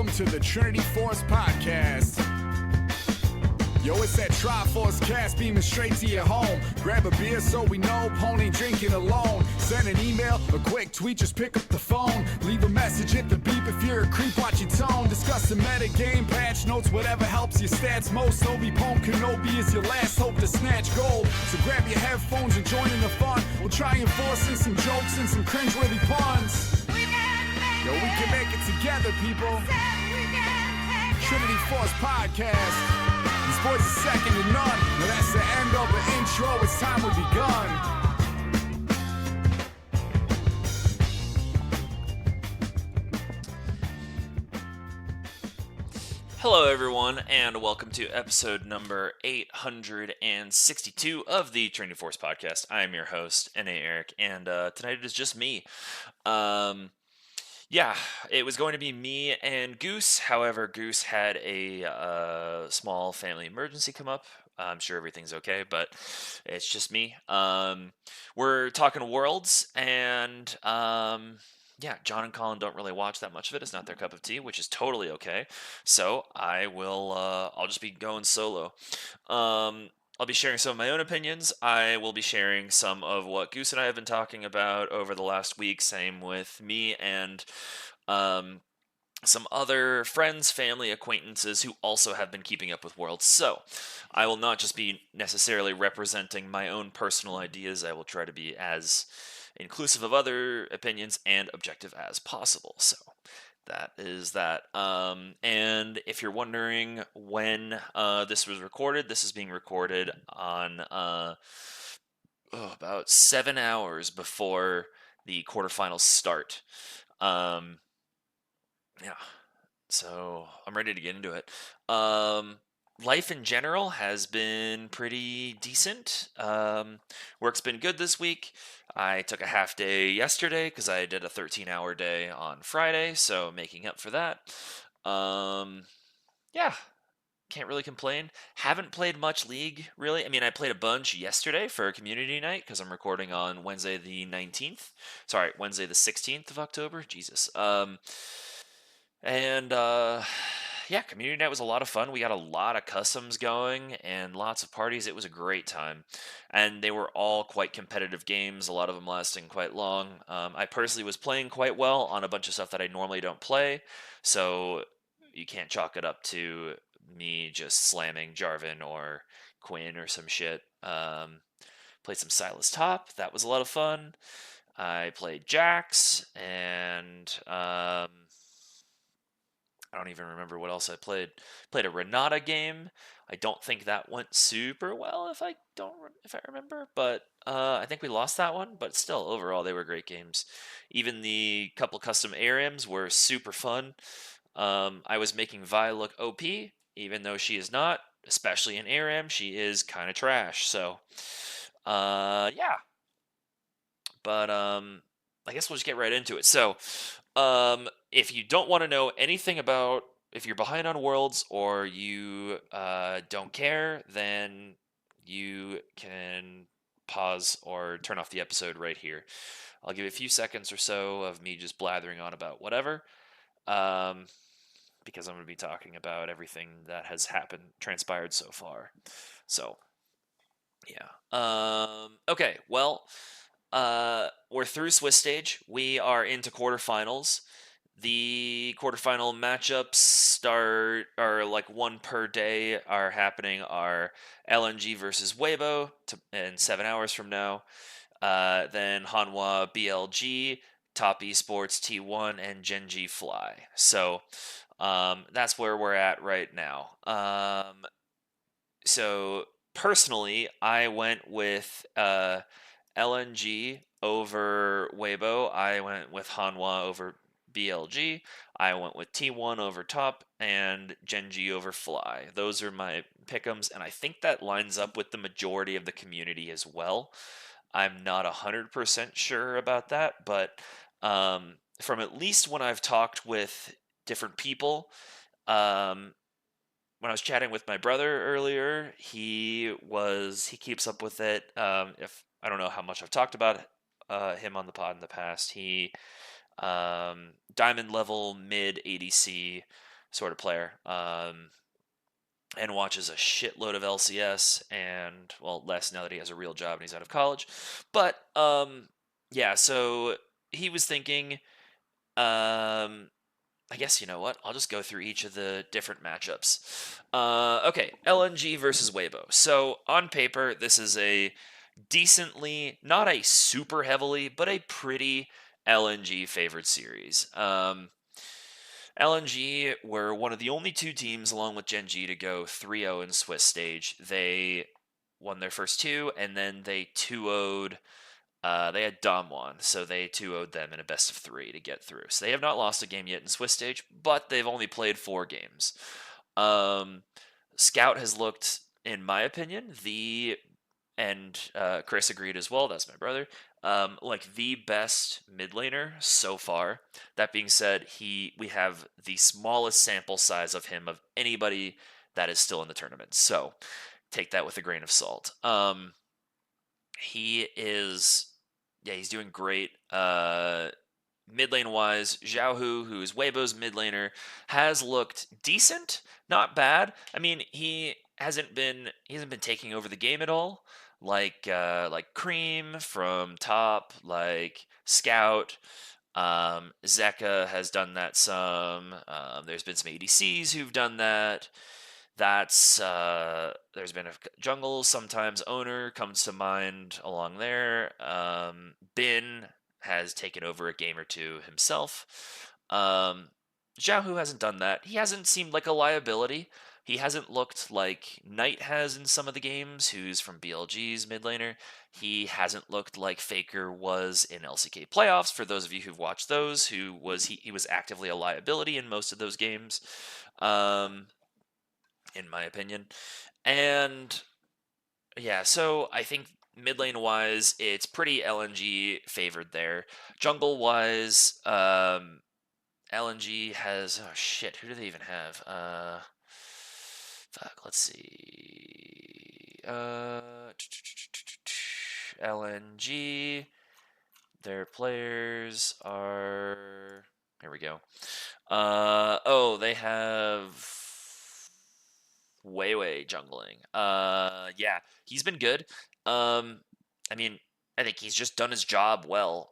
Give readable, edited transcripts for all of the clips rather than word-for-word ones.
welcome to the Trinity Force Podcast. Yo, it's that Triforce cast beaming straight to your home. Grab a beer so we know Pone ain't drinking alone. Send an email, a quick tweet, just pick up the phone. Leave a message, hit the beep if you're a creep, watch your tone. Discuss the meta game, patch notes, whatever helps your stats most. Obi-Pone Kenobi is your last hope to snatch gold. So grab your headphones and join in the fun. We'll try and force in some jokes and some cringeworthy puns. Yo, we can make it together, people. Trinity Force Podcast. These boys are second to none. Now that's the end of the intro. It's time we begun. Hello, everyone, and welcome to episode number 862 of the Trinity Force Podcast. I am your host, N.A. Erik, and tonight it is just me. Yeah, it was going to be me and Goose. However, Goose had a small family emergency come up. I'm sure everything's okay, but it's just me. We're talking Worlds, and yeah, John and Colin don't really watch that much of it. It's not their cup of tea, which is totally okay. So I'll just be going solo. I'll be sharing some of my own opinions. I will be sharing some of what Goose and I have been talking about over the last week. Same with me and some other friends, family, acquaintances who also have been keeping up with Worlds. So I will not just be necessarily representing my own personal ideas. I will try to be as inclusive of other opinions and objective as possible. So that is that. And if you're wondering when this was recorded, this is being recorded on about 7 hours before the quarterfinals start. Yeah, so I'm ready to get into it. Life in general has been pretty decent. Work's been good this week. I took a half day yesterday because I did a 13-hour day on Friday, so making up for that. Yeah, can't really complain. Haven't played much League, really. I mean, I played a bunch yesterday for community night because I'm recording on Wednesday the 19th. Sorry, Wednesday the 16th of October. Jesus. Yeah, community night was a lot of fun. We got a lot of customs going and lots of parties. It was a great time. And they were all quite competitive games, a lot of them lasting quite long. I personally was playing quite well on a bunch of stuff that I normally don't play, so you can't chalk it up to me just slamming Jarvan or Quinn or some shit. Played some Silas Top. That was a lot of fun. I played Jax, and I don't even remember what else I played. Played a Renata game. I don't think that went super well, if I remember, but I think we lost that one. But still, overall, they were great games. Even the couple custom ARAMs were super fun. I was making Vi look OP, even though she is not. Especially in ARAM, she is kind of trash. So, yeah. But I guess we'll just get right into it. So, if you don't want to know anything about, if you're behind on Worlds or you don't care, then you can pause or turn off the episode right here. I'll give you a few seconds or so of me just blathering on about whatever, because I'm going to be talking about everything that has transpired so far. So, yeah. Okay, well, we're through Swiss stage. We are into quarterfinals. The quarterfinal matchups are like one per day are happening are LNG versus Weibo in 7 hours from now. Then Hanwha BLG, Top Esports T1, and Genji Fly. So that's where we're at right now. So personally, I went with LNG over Weibo. I went with Hanwha over BLG. I went with T1 over Top and Genji over Fly. Those are my pick'ems, and I think that lines up with the majority of the community as well. I'm not 100% sure about that, but from at least when I've talked with different people, when I was chatting with my brother earlier, he keeps up with it. If I don't know how much I've talked about him on the pod in the past, he diamond level mid ADC sort of player. And watches a shitload of LCS and, well, less now that he has a real job and he's out of college. But yeah, so he was thinking, I guess you know what? I'll just go through each of the different matchups. Okay, LNG versus Weibo. So on paper, this is a decently, not a super heavily, but a pretty LNG favored series. LNG were one of the only two teams, along with Gen G, to go 3-0 in Swiss stage. They won their first two, and then they 2-0'd. They had Damwon, so they 2-0'd them in a best of three to get through. So they have not lost a game yet in Swiss stage, but they've only played 4 games. Scout has looked, in my opinion, and Chris agreed as well. That's my brother. Like the best mid laner so far. That being said, we have the smallest sample size of him of anybody that is still in the tournament. So take that with a grain of salt. He is, yeah, he's doing great. Mid lane wise, Xiaohu, who is Weibo's mid laner, has looked decent, not bad. I mean, he hasn't been taking over the game at all, like Cream from top, like Scout. Zeka has done that some. There's been some ADCs who've done that. There's been a jungle sometimes. Owner comes to mind along there. Bin has taken over a game or two himself. Zhao Hu hasn't done that. He hasn't seemed like a liability. He hasn't looked like Knight has in some of the games, who's from BLG's mid laner. He hasn't looked like Faker was in LCK playoffs. For those of you who've watched those, he was actively a liability in most of those games. In my opinion. And yeah, so I think mid lane wise, it's pretty LNG favored there. Jungle wise, LNG has, oh shit, who do they even have? Fuck, let's see. LNG. Their players are. Here we go. Oh, they have Weiwei jungling. Yeah, he's been good. I mean, I think he's just done his job well.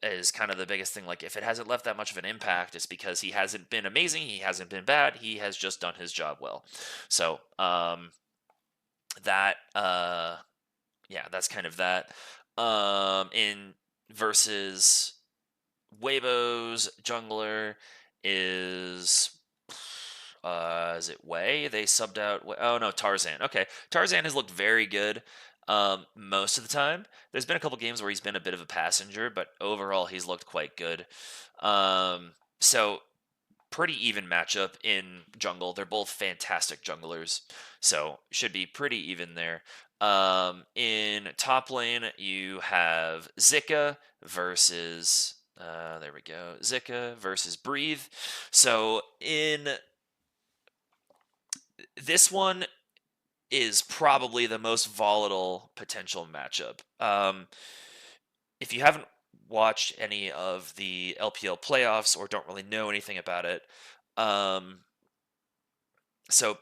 Is kind of the biggest thing. Like, if it hasn't left that much of an impact, it's because he hasn't been amazing. He hasn't been bad. He has just done his job well. So, that, yeah, that's kind of that. In versus Weibo's jungler is it Wei? They subbed out. Oh no, Tarzan. Okay, Tarzan has looked very good most of the time. There's been a couple games where he's been a bit of a passenger, but overall he's looked quite good. So pretty even matchup in jungle. They're both fantastic junglers, so should be pretty even there. In top lane, you have Zika versus. There we go. Zika versus Breathe. So in this one is probably the most volatile potential matchup. If you haven't watched any of the LPL playoffs or don't really know anything about it, so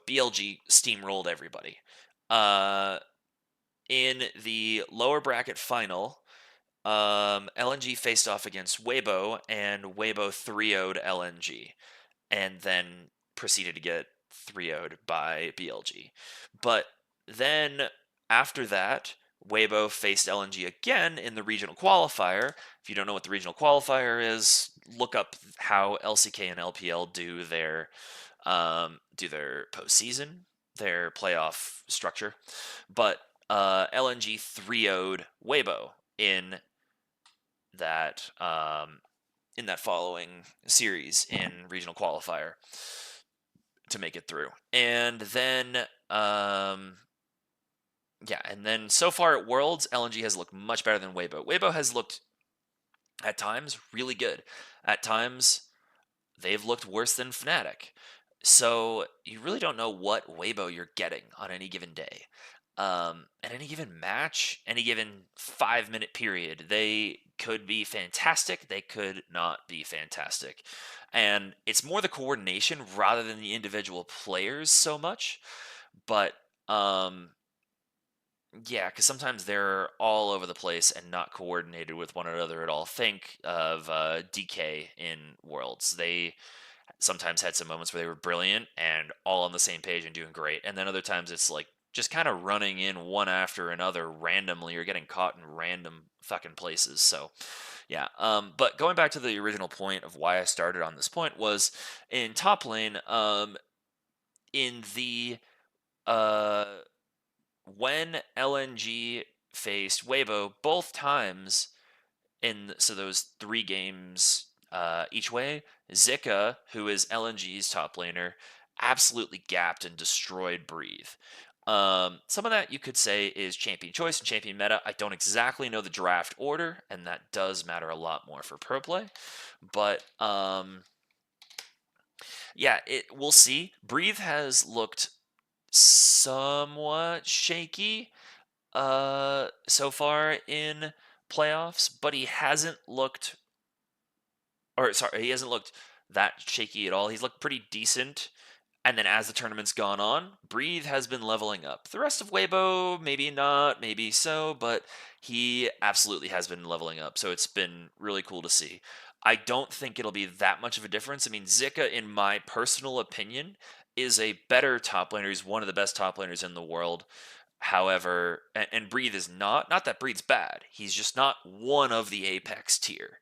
BLG steamrolled everybody. In the lower bracket final, LNG faced off against Weibo, and Weibo 3-0'd LNG, and then proceeded to get 3-0'd by BLG. But then after that, Weibo faced LNG again in the regional qualifier. If you don't know what the regional qualifier is, look up how LCK and LPL do their postseason, their playoff structure. But LNG 3-0'd Weibo in that following series in regional qualifier to make it through. And then and then so far at Worlds, LNG has looked much better than Weibo. Weibo has looked at times really good. At times they've looked worse than Fnatic. So you really don't know what Weibo you're getting on any given day. at any given match, any given 5 minute period, they could be fantastic. They could not be fantastic. And it's more the coordination rather than the individual players so much. But um, yeah, because sometimes they're all over the place and not coordinated with one another at all. Think of DK in Worlds. They sometimes had some moments where they were brilliant and all on the same page and doing great. And then other times it's like just kind of running in one after another randomly or getting caught in random fucking places. So, yeah. But going back to the original point of why I started on this point was in top lane, in the uh when LNG faced Weibo both times in so those 3 games each way, Zika, who is LNG's top laner, absolutely gapped and destroyed Breathe. Some of that you could say is champion choice and champion meta. I don't exactly know the draft order, and that does matter a lot more for pro play. But yeah, we'll see. Breathe has looked somewhat shaky so far in playoffs, but he hasn't looked or sorry, he hasn't looked that shaky at all. He's looked pretty decent. And then as the tournament's gone on, Breathe has been leveling up. The rest of Weibo, maybe not, maybe so, but he absolutely has been leveling up. So it's been really cool to see. I don't think it'll be that much of a difference. I mean, Zika, in my personal opinion, is a better top laner. He's one of the best top laners in the world. However, and Breathe is not that Breathe's bad. He's just not one of the apex tier.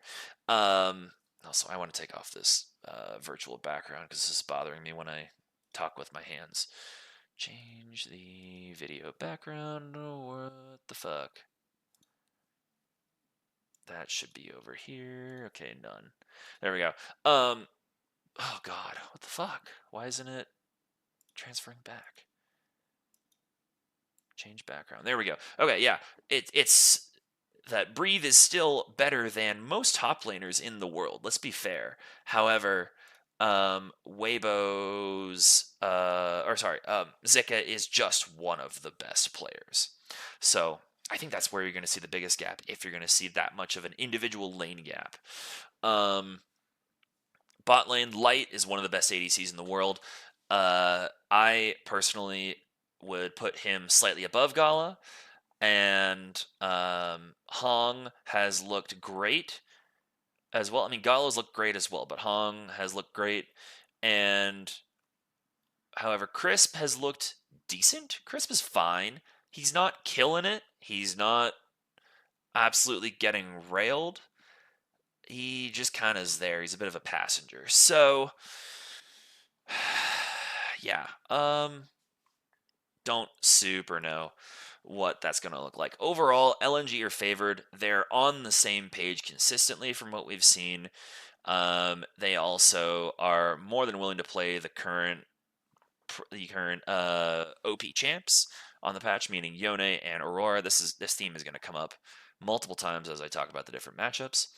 Also, I want to take off this virtual background because this is bothering me when I talk with my hands. Change the video background. What the fuck? That should be over here. Okay, none. There we go. Oh god, what the fuck? Why isn't it transferring back? Change background. There we go. Okay, yeah. It's that Breathe is still better than most top laners in the world. Let's be fair. However, Weibo's Zika is just one of the best players. So I think that's where you're going to see the biggest gap if you're going to see that much of an individual lane gap. Bot lane Light is one of the best ADCs in the world. I personally would put him slightly above Gala, and Hong has looked great as well. I mean, Gala's looked great as well, but Hong has looked great, and however, Crisp has looked decent. Crisp is fine. He's not killing it. He's not absolutely getting railed. He just kind of is there. He's a bit of a passenger. So, yeah. Don't super know what that's going to look like. Overall, LNG are favored. They're on the same page consistently from what we've seen. They also are more than willing to play the current OP champs on the patch, meaning Yone and Aurora. This theme is going to come up multiple times as I talk about the different matchups.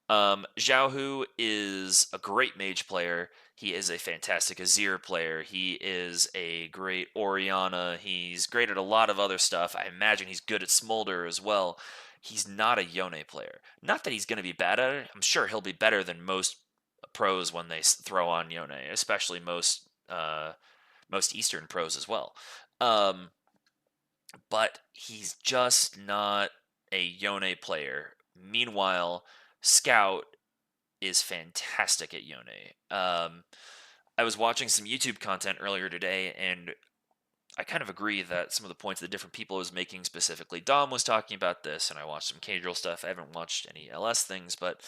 Zhao Hu is a great mage player. He is a fantastic Azir player. He is a great Orianna. He's great at a lot of other stuff. I imagine he's good at Smolder as well. He's not a Yone player. Not that he's going to be bad at it. I'm sure he'll be better than most pros when they throw on Yone, especially most Eastern pros as well. But he's just not a Yone player. Meanwhile, Scout is fantastic at Yone. I was watching some YouTube content earlier today, and I kind of agree that some of the points that different people was making, specifically Dom was talking about this, and I watched some Cadriel stuff. I haven't watched any LS things, but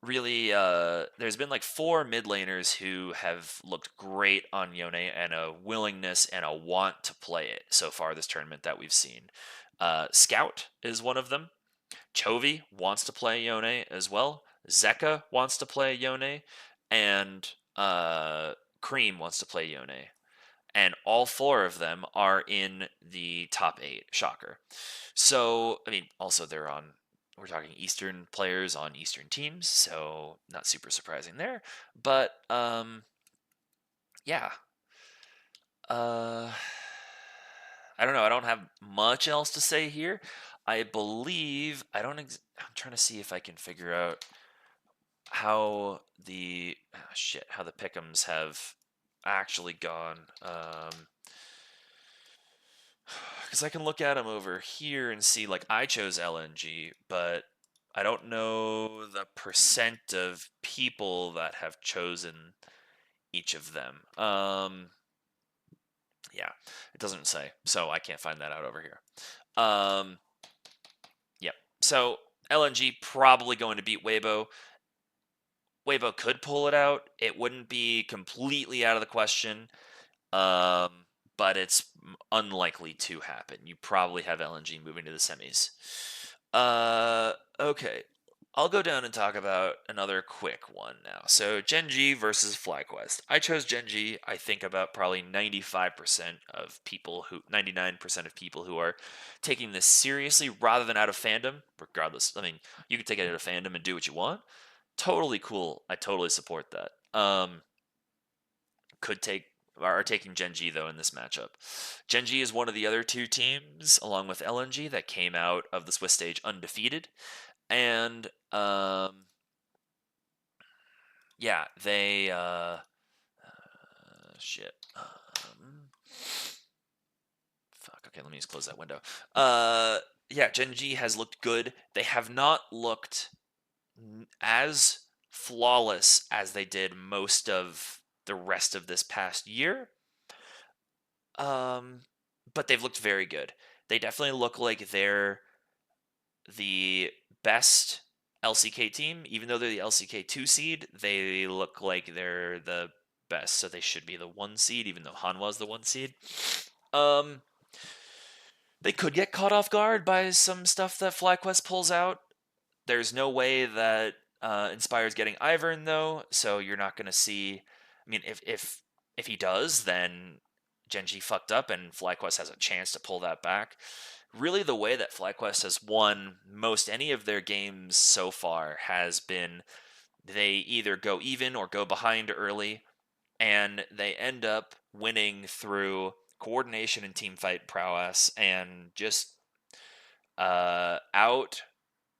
really, there's been like 4 mid laners who have looked great on Yone and a willingness and a want to play it so far this tournament that we've seen. Scout is one of them. Chovy wants to play Yone as well. Zeka wants to play Yone, and Cream wants to play Yone. And all 4 of them are in the top 8. Shocker. So, I mean, also we're talking Eastern players on Eastern teams, so not super surprising there. But, yeah. Uh, I don't know. I don't have much else to say here. I believe I don't. I'm trying to see if I can figure out how the how the pickums have actually gone. Because I can look at them over here and see, like, I chose LNG, but I don't know the percent of people that have chosen each of them. Yeah, it doesn't say, so I can't find that out over here. Yep. So LNG probably going to beat Weibo. Weibo could pull it out. It wouldn't be completely out of the question, but it's unlikely to happen. You probably have LNG moving to the semis. Okay. I'll go down and talk about another quick one now. So Genji versus FlyQuest. I chose Genji. I think about probably 95% of people 99% of people who are taking this seriously rather than out of fandom, regardless. I mean, you can take it out of fandom and do what you want. Totally cool. I totally support that. Could take are taking Genji though in this matchup. Genji is one of the other two teams, along with LNG, that came out of the Swiss stage undefeated, and yeah, they shit. Fuck. Okay, let me just close that window. Yeah, Genji has looked good. They have not looked as flawless as they did most of the rest of this past year. But they've looked very good. They definitely look like they're the best LCK team. Even though they're the LCK 2 seed, they look like they're the best, so they should be the 1 seed, even though Hanwha's the 1 seed. They could get caught off guard by some stuff that FlyQuest pulls out. There's no way that Inspire's getting Ivern though, so you're not going to see. I mean, if he does, then Genji fucked up, and FlyQuest has a chance to pull that back. Really, the way that FlyQuest has won most any of their games so far has been they either go even or go behind early, and they end up winning through coordination and team fight prowess and just out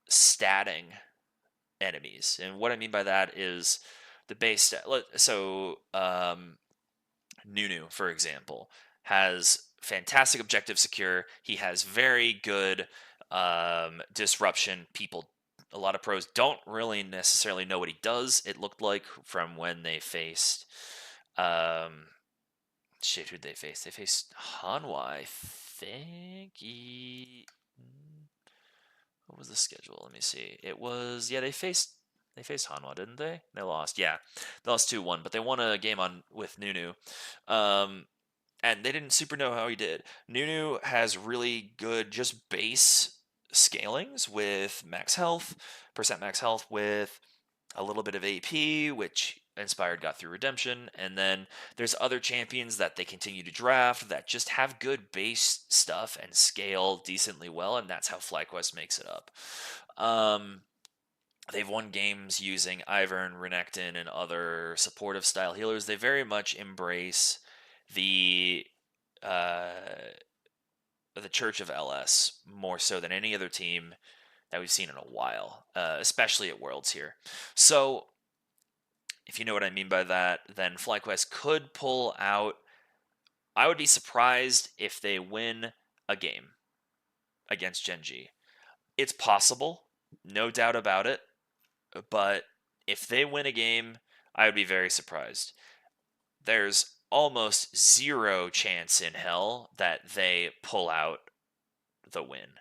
statting enemies. And what I mean by that is the base stat. So Nunu, for example, has fantastic objective secure. He has very good disruption. A lot of pros don't really necessarily know what he does. It looked like from when they faced who'd they face? They faced Hanwha, I think. What was the schedule? Let me see. It was they faced Hanwha, didn't they? They lost. Yeah, they lost 2-1, but they won a game on with Nunu. And they didn't super know how he did. Nunu has really good just base scalings with max health, percent max health with a little bit of AP, which Inspired got through Redemption, and then there's other champions that they continue to draft that just have good base stuff and scale decently well, and that's how FlyQuest makes it up. They've won games using Ivern, Renekton, and other supportive style healers. They very much embrace the Church of LS more so than any other team that we've seen in a while, especially at Worlds here. So, if you know what I mean by that, then FlyQuest could pull out. I would be surprised if they win a game against Genji. It's possible, no doubt about it, but if they win a game, I would be very surprised. There's almost zero chance in hell that they pull out the win.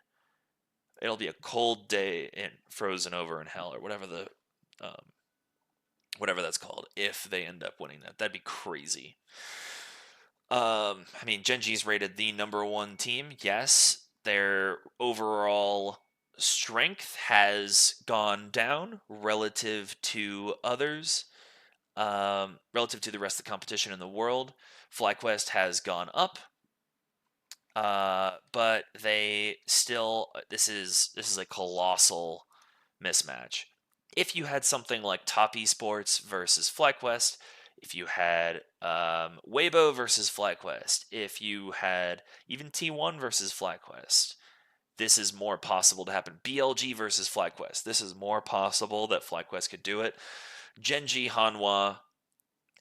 It'll be a cold day in frozen over in hell, or whatever that's called, if they end up winning that. That'd be crazy. I mean, Genji's rated the number 1 team. Yes, their overall strength has gone down relative to others, relative to the rest of the competition in the world. FlyQuest has gone up, but they still. This is a colossal mismatch. If you had something like Top Esports versus FlyQuest, if you had Weibo versus FlyQuest, if you had even T1 versus FlyQuest, this is more possible to happen. BLG versus FlyQuest, this is more possible that FlyQuest could do it. Genji, Hanwha,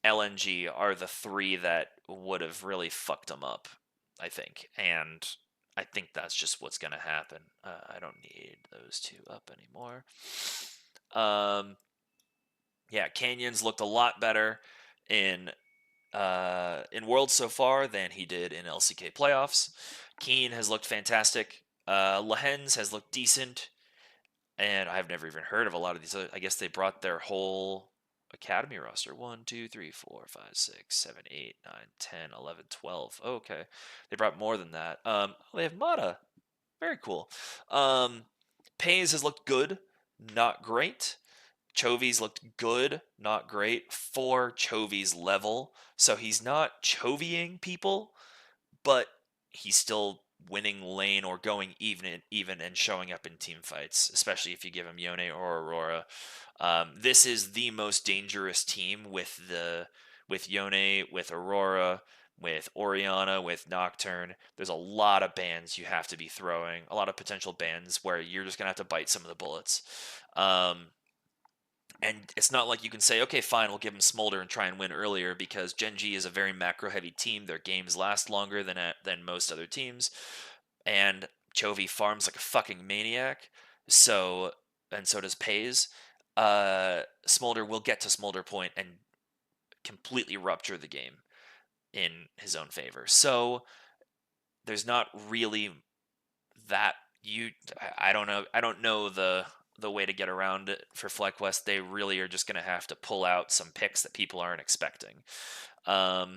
LNG are the three that would have really fucked them up, I think. And I think that's just what's going to happen. I don't need those two up anymore. Yeah, Canyons looked a lot better in Worlds so far than he did in LCK playoffs. Keen has looked fantastic. Lahens has looked decent, and I've never even heard of a lot of these. I guess they brought their whole academy roster. 1, 2, 3, 4, 5, 6, 7, 8, 9, 10, 11, 12. Oh, okay. They brought more than that. They have Mata. Very cool. Pays has looked good, not great. Chovy's looked good, not great for Chovy's level. So he's not Chovying people, but he's still winning lane or going even and showing up in team fights, especially if you give him Yone or Aurora. This is the most dangerous team with Yone, with Aurora, with Oriana, with Nocturne. There's a lot of bans you have to be throwing, a lot of potential bans where you're just gonna have to bite some of the bullets. And it's not like you can say, okay, fine, we'll give them Smolder and try and win earlier, because Gen.G is a very macro-heavy team. Their games last longer than most other teams, and Chovy farms like a fucking maniac. So and so does Pays. Smolder will get to Smolder Point and completely rupture the game in his own favor. So there's not really that you I don't know. I don't know the way to get around it for FlyQuest. They really are just going to have to pull out some picks that people aren't expecting. I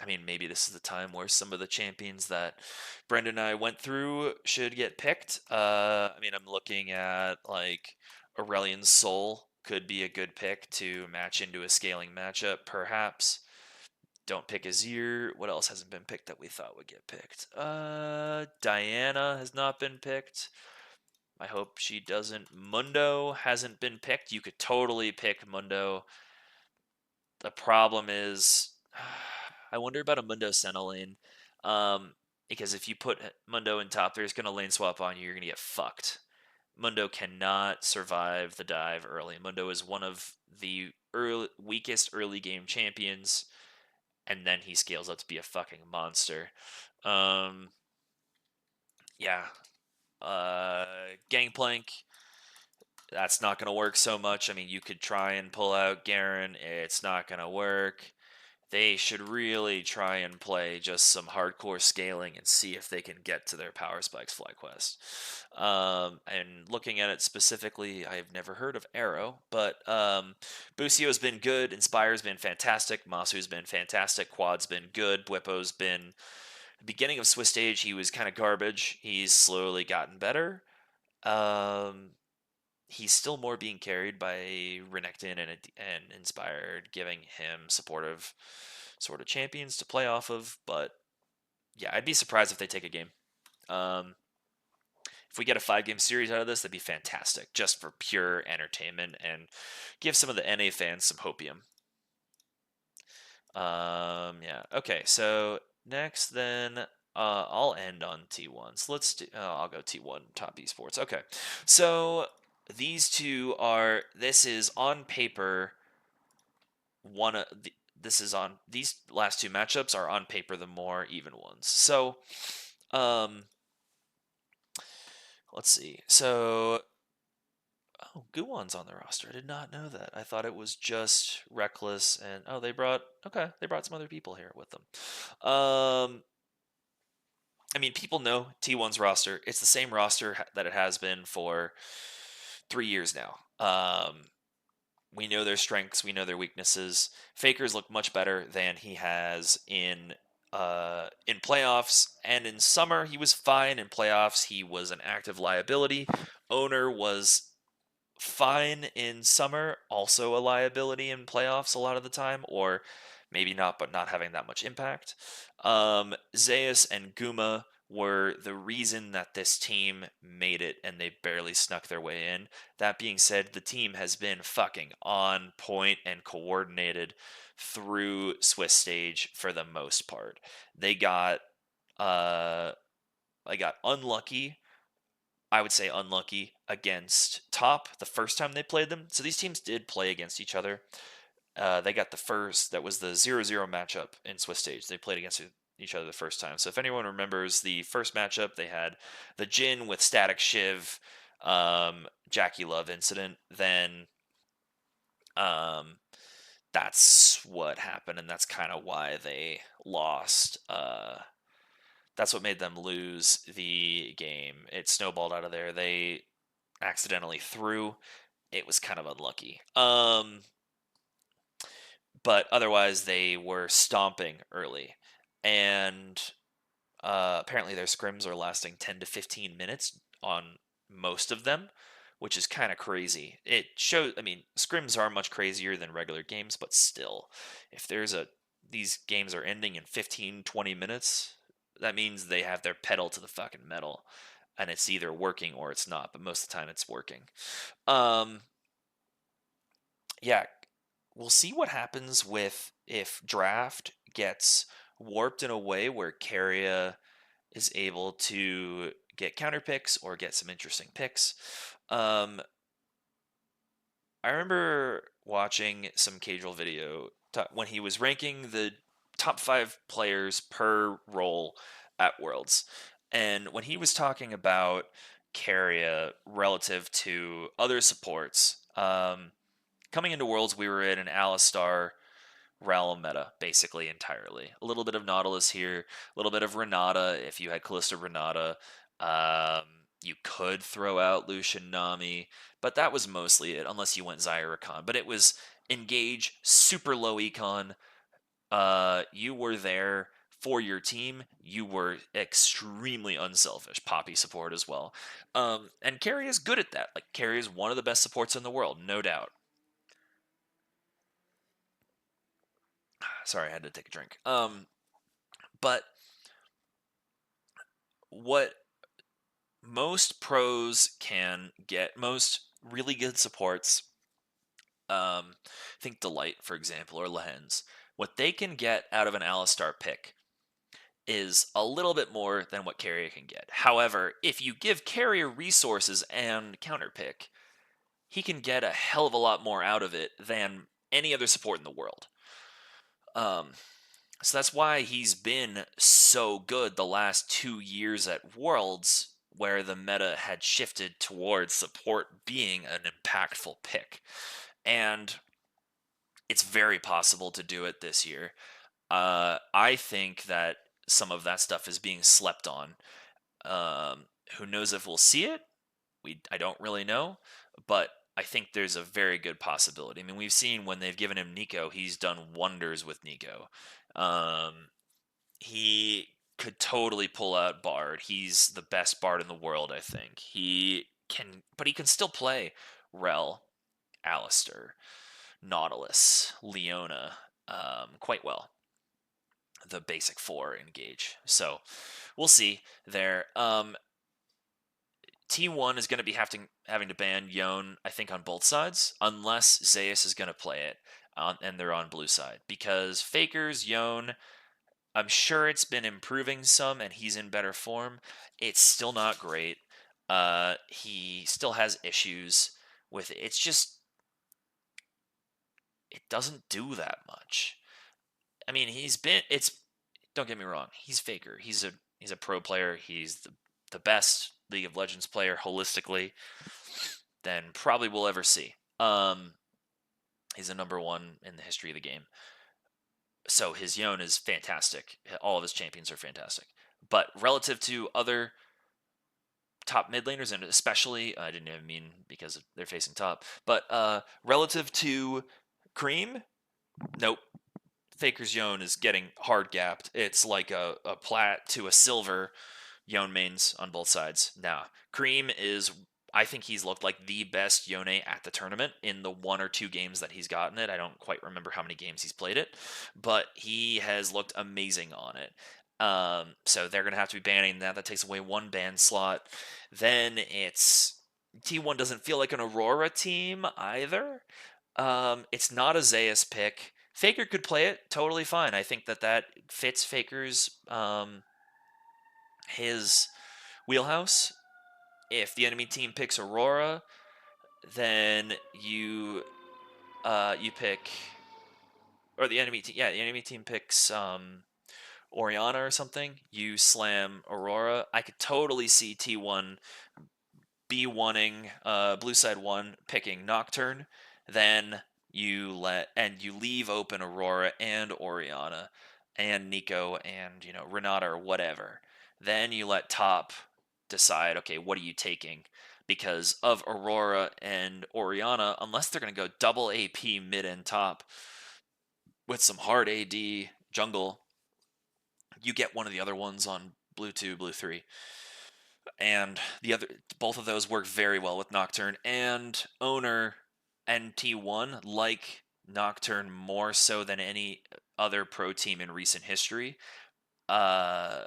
mean, maybe this is the time where some of the champions that Brendan and I went through should get picked. I mean, I'm looking at like Aurelian's Soul could be a good pick to match into a scaling matchup, perhaps. Don't pick Azir. What else hasn't been picked that we thought would get picked? Diana has not been picked. I hope she doesn't. Mundo hasn't been picked. You could totally pick Mundo. The problem is, I wonder about a Mundo Senna lane. Because if you put Mundo in top, there's going to lane swap on you. You're going to get fucked. Mundo cannot survive the dive early. Mundo is one of the weakest early game champions, and then he scales up to be a fucking monster. Yeah. Gangplank, that's not going to work so much. I mean, you could try and pull out Garen. It's not going to work. They should really try and play just some hardcore scaling and see if they can get to their power spikes FlyQuest. And looking at it specifically, I've never heard of Arrow, but Busio's been good. Inspire's been fantastic. Masu's been fantastic. Quad's been good. Bwipo's been... Beginning of Swiss stage, he was kind of garbage. He's slowly gotten better. He's still more being carried by Renekton and Inspired, giving him supportive sort of champions to play off of. But yeah, I'd be surprised if they take a game. If we get a 5-game series out of this, that'd be fantastic, just for pure entertainment and give some of the NA fans some hopium. Yeah. Okay. So next, then I'll end on T1. So let's do. I'll go T1 top esports. Okay. So these two are. This is on paper. One of the. This is on these last two matchups are on paper the more even ones. So, let's see. So, oh, Guwon's on the roster. I did not know that. I thought it was just Reckless and they brought some other people here with them. I mean, people know T1's roster. It's the same roster that it has been for 3 years now. We know their strengths. We know their weaknesses. Faker's looked much better than he has in playoffs, and in summer he was fine. In playoffs, he was an active liability. Owner was fine in summer, also a liability in playoffs a lot of the time, or maybe not, but not having that much impact. Zeus and Guma were the reason that this team made it and they barely snuck their way in. That being said, the team has been fucking on point and coordinated through Swiss stage for the most part. They got uh I got unlucky, I would say unlucky against Top the first time they played them. So these teams did play against each other. They got the first, that was the 0-0 matchup in Swiss stage. They played against each other the first time. So if anyone remembers the first matchup, they had the Jin with Static Shiv, Jackie Love incident. Then um, that's what happened, and that's kind of why they lost. That's what made them lose the game. It snowballed out of there. They accidentally threw. It was kind of unlucky. But otherwise, they were stomping early. And apparently, their scrims are lasting 10 to 15 minutes on most of them, which is kind of crazy. It shows, I mean, scrims are much crazier than regular games, but still, if these games are ending in 15, 20 minutes, that means they have their pedal to the fucking metal. And it's either working or it's not, but most of the time it's working. Um, yeah, we'll see what happens with if draft gets warped in a way where Carrier is able to get counter picks or get some interesting picks. Um, I remember watching some casual video when he was ranking the top 5 players per role at Worlds. And when he was talking about Carrier relative to other supports, coming into Worlds, we were in an Alistar realm meta, basically entirely. A little bit of Nautilus here, a little bit of Renata if you had Callisto Renata. You could throw out Lucian Nami, but that was mostly it, unless you went Zyra. But it was engage, super low econ. You were there for your team. You were extremely unselfish. Poppy support as well. And Carrie is good at that. Like, Carrie is one of the best supports in the world, no doubt. Sorry, I had to take a drink. But what most pros can get, most really good supports, think Delight, for example, or Lehens, what they can get out of an Alistar pick is a little bit more than what Carrier can get. However, if you give Carrier resources and counterpick, he can get a hell of a lot more out of it than any other support in the world. So that's why he's been so good the last 2 years at Worlds, where the meta had shifted towards support being an impactful pick. And it's very possible to do it this year. I think that some of that stuff is being slept on. Who knows if we'll see it? I don't really know, but I think there's a very good possibility. I mean, we've seen when they've given him Nico, he's done wonders with Nico. He could totally pull out Bard. He's the best Bard in the world, I think. But he can still play Rel, Alistair, Nautilus, Leona, quite well. The basic 4 engage. So we'll see there. T1 is going to be having to ban Yone, I think, on both sides, unless Zeus is going to play it, and they're on blue side. Because Fakers, Yone, I'm sure it's been improving some, and he's in better form. It's still not great. He still has issues with it. It's just, it doesn't do that much. I mean, don't get me wrong, he's Faker. He's a pro player. He's the best League of Legends player holistically than probably we'll ever see. He's a number 1 in the history of the game. So his Yone is fantastic. All of his champions are fantastic. But relative to other top mid laners, and especially, I didn't even mean because they're facing top, but relative to Cream, nope. Faker's Yone is getting hard gapped. It's like a plat to a silver Yone mains on both sides. Now, Cream is, I think he's looked like the best Yone at the tournament in the 1 or 2 games that he's gotten it. I don't quite remember how many games he's played it, but he has looked amazing on it. So they're going to have to be banning that. That takes away one ban slot. Then it's T1 doesn't feel like an Aurora team either. It's not a Zayas pick. Faker could play it totally fine. I think that fits Faker's his wheelhouse. If the enemy team picks Aurora, then you pick, or the enemy team picks Oriana or something. You slam Aurora. I could totally see T1 B wanting blue side one picking Nocturne, then you leave open Aurora and Oriana and Nico and Renata or whatever. Then you let top decide, okay, what are you taking? Because of Aurora and Oriana, unless they're gonna go double AP mid and top with some hard AD jungle, you get one of the other ones on blue 2, blue 3. And both of those work very well with Nocturne and Owner and T1 like Nocturne more so than any other pro team in recent history. Uh,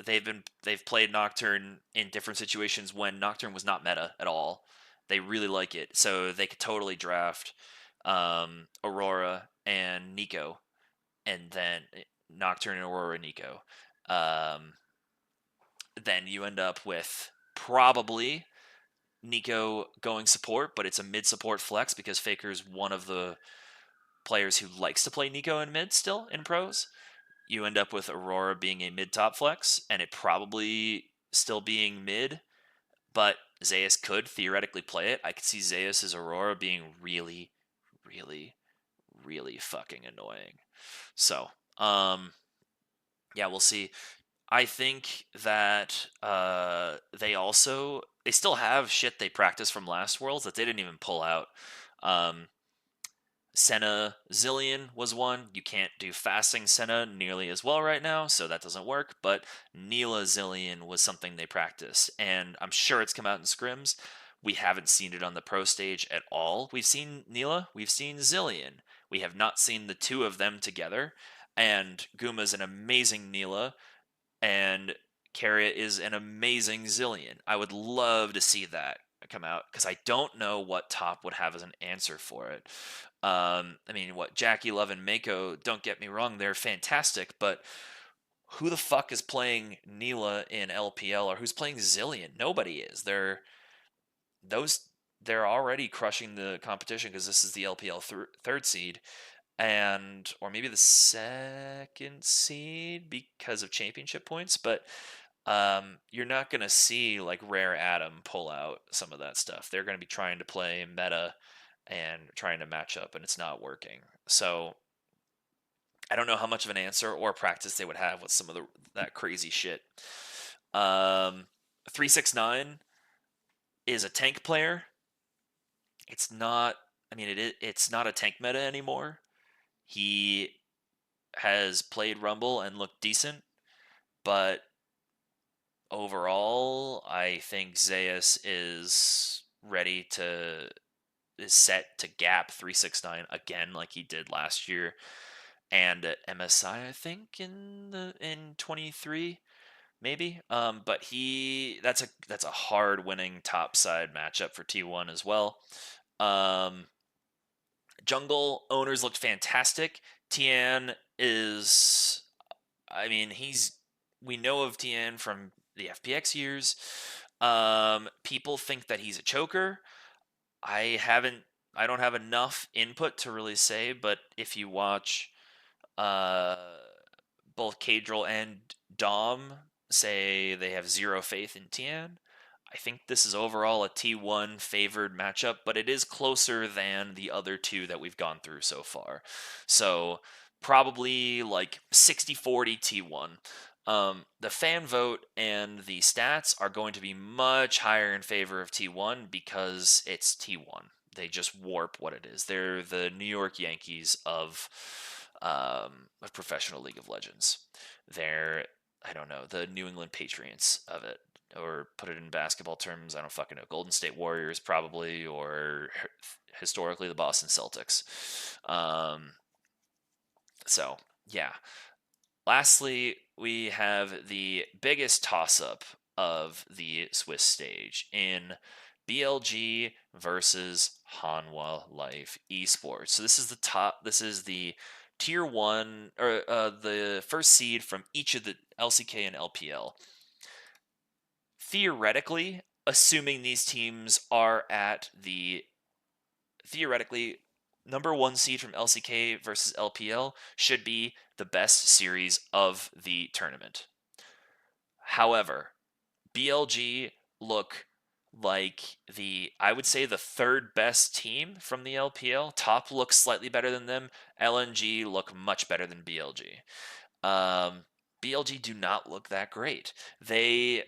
they've played Nocturne in different situations when Nocturne was not meta at all. They really like it, so they could totally draft Aurora and Nico, and then Nocturne and Aurora and Nico. Then you end up with probably Nico going support, but it's a mid support flex because Faker's one of the players who likes to play Nico in mid still in pros. You end up with Aurora being a mid top flex, and it probably still being mid, but Zayas could theoretically play it. I could see Zayas' Aurora being really, really, really fucking annoying. So, yeah, we'll see. I think that they still have shit they practiced from last Worlds that they didn't even pull out. Um, Senna Zillion was one. You can't do fasting Senna nearly as well right now, so that doesn't work. But Neela Zillion was something they practiced, and I'm sure it's come out in scrims. We haven't seen it on the pro stage at all. We've seen Neela, we've seen Zillion. We have not seen the two of them together. And Guma's an amazing Neela, and Carriot is an amazing Zillion. I would love to see that come out because I don't know what top would have as an answer for it. I mean, what Jackie Love and Mako, don't get me wrong, they're fantastic, but who the fuck is playing Neela in LPL or who's playing Zillion? Nobody is. Those they're already crushing the competition because this is the LPL third seed, and or maybe the second seed because of championship points, but you're not going to see like Rare Adam pull out some of that stuff. They're going to be trying to play meta and trying to match up, and it's not working. So I don't know how much of an answer or practice they would have with some of that crazy shit. 369 is a tank player. It's not. I mean, it's not a tank meta anymore. He has played Rumble and looked decent, but overall, I think Zayas is set to gap 369 again like he did last year and at MSI I think in 23 maybe. But that's a hard winning top side matchup for T1 as well. Jungle owners looked fantastic. Tian is, I mean, we know of Tian from the FPX years. People think that he's a choker. I don't have enough input to really say, but if you watch uh, both Cadril and Dom say they have zero faith in Tian, I think this is overall a T1 favored matchup, but it is closer than the other two that we've gone through so far. So probably like 60-40 T1. The fan vote and the stats are going to be much higher in favor of T1 because it's T1. They just warp what it is. They're the New York Yankees of professional League of Legends. They're, I don't know, the New England Patriots of it, or put it in basketball terms, I don't fucking know, Golden State Warriors probably, or historically the Boston Celtics. So yeah, Lastly, we have the biggest toss-up of the Swiss stage in BLG versus Hanwha Life Esports. So this is the top. This is the tier one, or the first seed from each of the LCK and LPL. Theoretically, assuming these teams are at the theoretically number one seed from LCK versus LPL should be the best series of the tournament. However, BLG look like I would say the third best team from the LPL. Top looks slightly better than them. LNG look much better than BLG. BLG do not look that great. They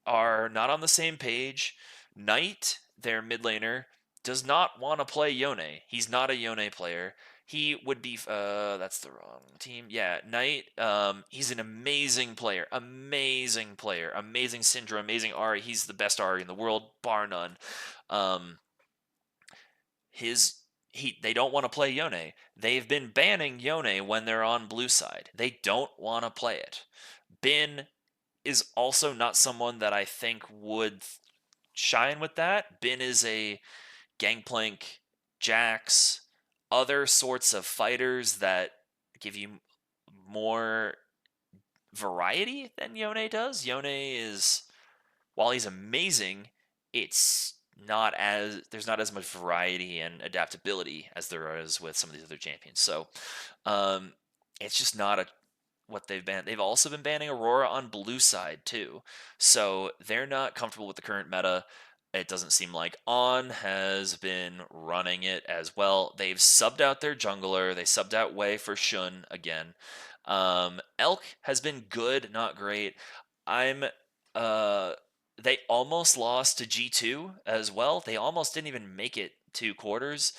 are not on the same page. Knight, their mid laner, does not want to play Yone. He's not a Yone player. He would be that's the wrong team. Yeah, Knight, he's an amazing player. Amazing player. Amazing Syndra, amazing Ari. He's the best Ari in the world, bar none. Um his they don't want to play Yone. They've been banning Yone when they're on blue side. They don't want to play it. Bin is also not someone that I think would shine with that. Bin is a Gangplank, Jax, other sorts of fighters that give you more variety than Yone does. Yone is, while he's amazing, it's not as there's not as much variety and adaptability as there is with some of these other champions. So it's just not a what they've banned. They've also been banning Aurora on blue side too. So they're not comfortable with the current meta. It doesn't seem like On has been running it as well. They've subbed out their jungler. They subbed out Wei for Shun again. Elk has been good, not great. I'm uh they almost lost to G2 as well. They almost didn't even make it to quarters.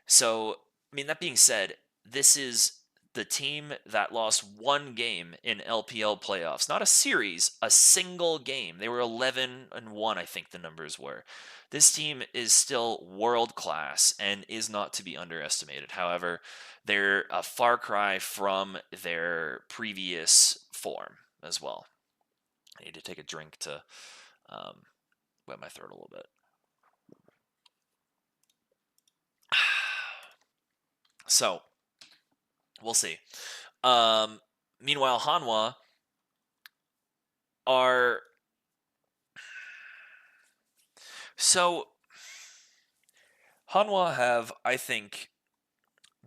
So, I mean, that being said, this is the team that lost one game in LPL playoffs. Not a series, a single game. They were 11-1, I think the numbers were. This team is still world class and is not to be underestimated. However, they're a far cry from their previous form as well. I need to take a drink to um, wet my throat a little bit. So, we'll see. Meanwhile, Hanwha are so Hanwha have, I think,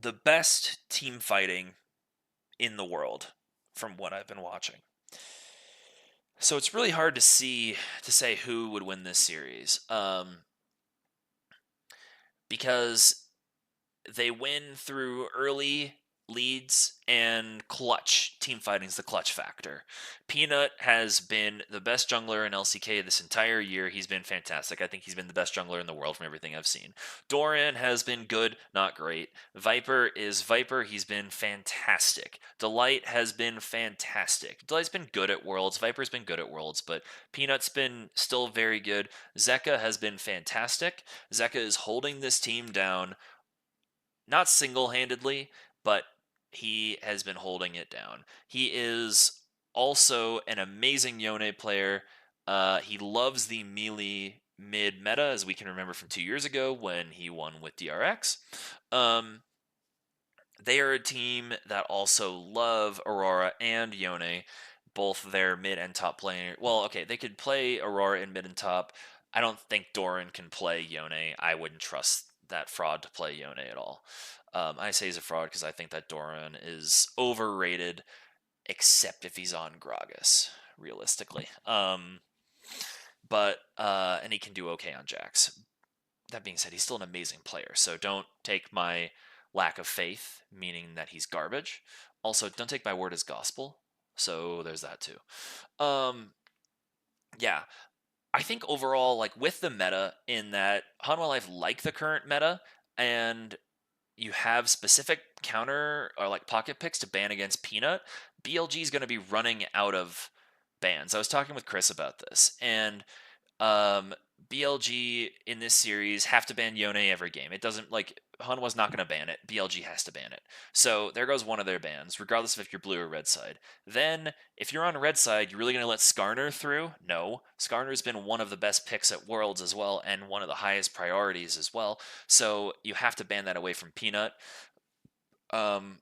the best team fighting in the world from what I've been watching. So it's really hard to say who would win this series, because they win through early leads and clutch. Team fighting is the clutch factor. Peanut has been the best jungler in LCK this entire year. He's been fantastic. I think he's been the best jungler in the world from everything I've seen. Doran has been good, not great. Viper is Viper. He's been fantastic. Delight has been fantastic. Delight's been good at Worlds. Viper's been good at Worlds, but Peanut's been still very good. Zeka has been fantastic. Zeka is holding this team down, not single-handedly, but he has been holding it down. He is also an amazing Yone player. He loves the melee mid meta, as we can remember from 2 years ago when he won with DRX. They are a team that also love Aurora and Yone, both their mid and top player. Well, okay, they could play Aurora in mid and top. I don't think Doran can play Yone. I wouldn't trust that fraud to play Yone at all. I say he's a fraud because I think that Doran is overrated, except if he's on Gragas, realistically. And he can do okay on Jax. That being said, he's still an amazing player, so don't take my lack of faith, meaning that he's garbage. Also, don't take my word as gospel. So there's that too. Yeah, I think overall, like with the meta, in that Hanwha Life like the current meta, and you have specific counter or like pocket picks to ban against Peanut, BLG is going to be running out of bans. I was talking with Chris about this, and BLG in this series have to ban Yone every game. It doesn't like Hanwha's not going to ban it. BLG has to ban it. So there goes one of their bans, regardless of if you're blue or red side. Then, if you're on red side, you're really going to let Skarner through? No. Skarner's been one of the best picks at Worlds as well, and one of the highest priorities as well. So you have to ban that away from Peanut. Um,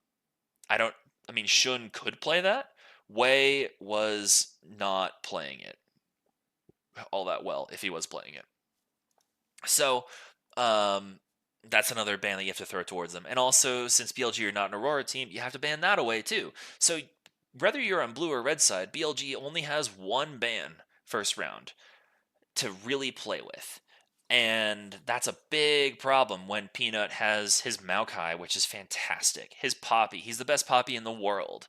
I don't. I mean, Shun could play that. Wei was not playing it all that well if he was playing it. So, um, that's another ban that you have to throw towards them. And also, since BLG are not an Aurora team, you have to ban that away too. So, whether you're on blue or red side, BLG only has one ban first round to really play with. And that's a big problem when Peanut has his Maokai, which is fantastic. His Poppy, he's the best Poppy in the world.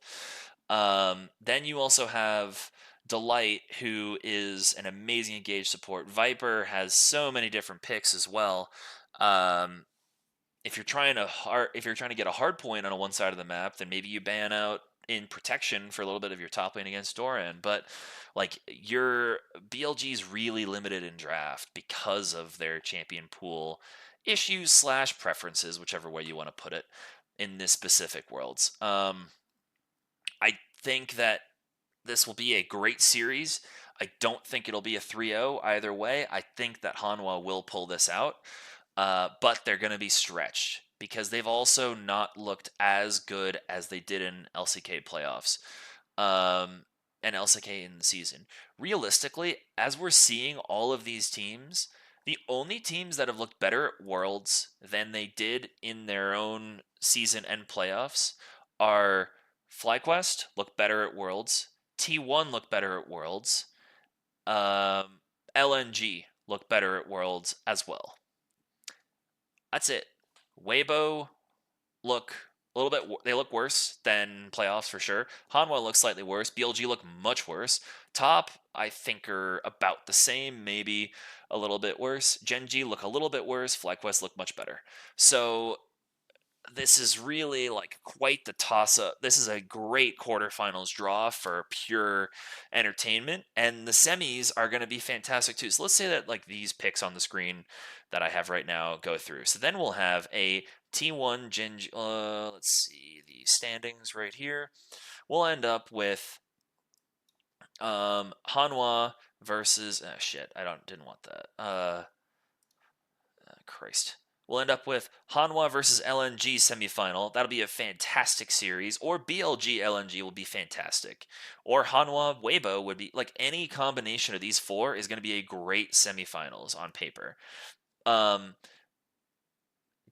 Then you also have Delight, who is an amazing engaged support. Viper has so many different picks as well. Um, if you're trying to get a hard point on one side of the map, then maybe you ban out in protection for a little bit of your top lane against Doran. But like your BLG's really limited in draft because of their champion pool issues slash preferences, whichever way you want to put it, in this specific worlds. I think that this will be a great series. I don't think it'll be a 3-0 either way. I think that Hanwha will pull this out, but they're going to be stretched because they've also not looked as good as they did in LCK playoffs and LCK in the season. Realistically, as we're seeing all of these teams, the only teams that have looked better at Worlds than they did in their own season and playoffs are FlyQuest, look better at Worlds, T1 look better at Worlds, LNG look better at Worlds as well. That's it. Weibo look a little bit. They look worse than playoffs for sure. Hanwha looks slightly worse. BLG look much worse. Top, I think, are about the same, maybe a little bit worse. Genji look a little bit worse. FlyQuest look much better. So this is really like quite the toss up. This is a great quarterfinals draw for pure entertainment, and the semis are going to be fantastic too. So let's say that like these picks on the screen that I have right now go through. So then we'll have a T1 Genji. Let's see the standings right here. We'll end up with Hanwha versus shit. Didn't want that. Christ. We'll end up with Hanwha versus LNG semifinal. That'll be a fantastic series. Or BLG LNG will be fantastic. Or Hanwha Weibo would be like any combination of these four is going to be a great semifinals on paper.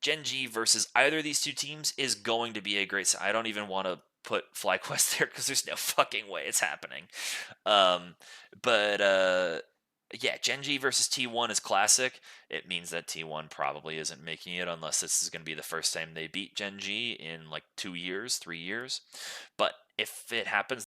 Genji versus either of these two teams is going to be a great. I don't even want to put FlyQuest there because there's no fucking way it's happening. But yeah, Genji versus T1 is classic. It means that T1 probably isn't making it unless this is going to be the first time they beat Genji in like 2 years, 3 years. But if it happens,